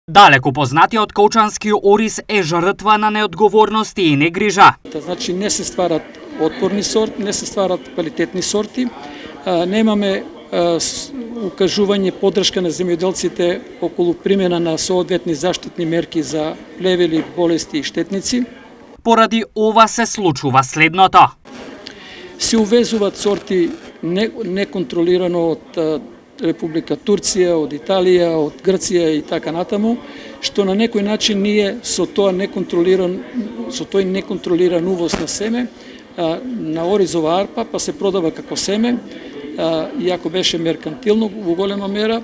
Далеку познатиот кочански ориз е жртва на неодговорности и негрижа. Значи не се стварат отпорни сорти, не се стварат квалитетни сорти, немаме укажување поддршка на земјоделците околу примена на соодветни заштитни мерки за плевели, болести и штетници. Поради ова се случува следното. Се увезуваат сорти неконтролирано од Република Турција, од Италија, од Грција и така натаму, што на некој начин ние со тој неконтролиран увоз на семе на оризова арпа, па се продава како семе, иако беше меркантилно во голема мера.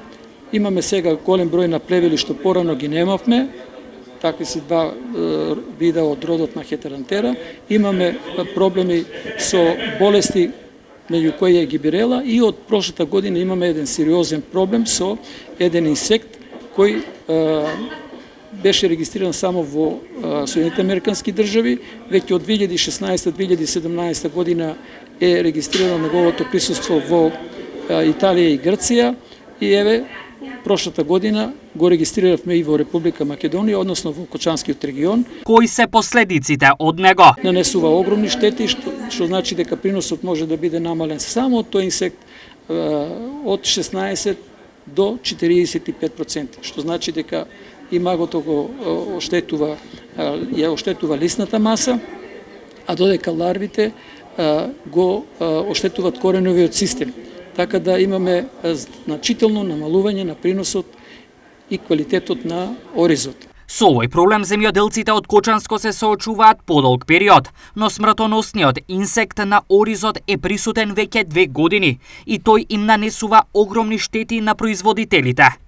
Имаме сега голем број на плевели што порано ги немавме, такви си два вида од родот на Хетерантера. Имаме проблеми со болести, меѓу кои е гиберела, и од прошлата година имаме еден сериозен проблем со еден инсект кој беше регистриран само во Соединетите американски држави, веќе од 2016-2017 година е регистрирано неговото присуство во Италија и Грција, и еве прошлата година го регистриравме и во Република Македонија, односно во Кочанскиот регион. Кои се последиците од него? Нанесува огромни штети, што значи дека приносот може да биде намален само од тој инсект од 16 до 45%, што значи дека и магото го оштетува лисната маса, а додека ларвите го оштетуваат кореновиот систем. Така да имаме значително намалување на приносот и квалитетот на оризот. Со овој проблем земјоделците од Кочанско се соочуваат подолг период, но смртоносниот инсект на оризот е присутен веќе 2 години и тој им нанесува огромни штети на производителите.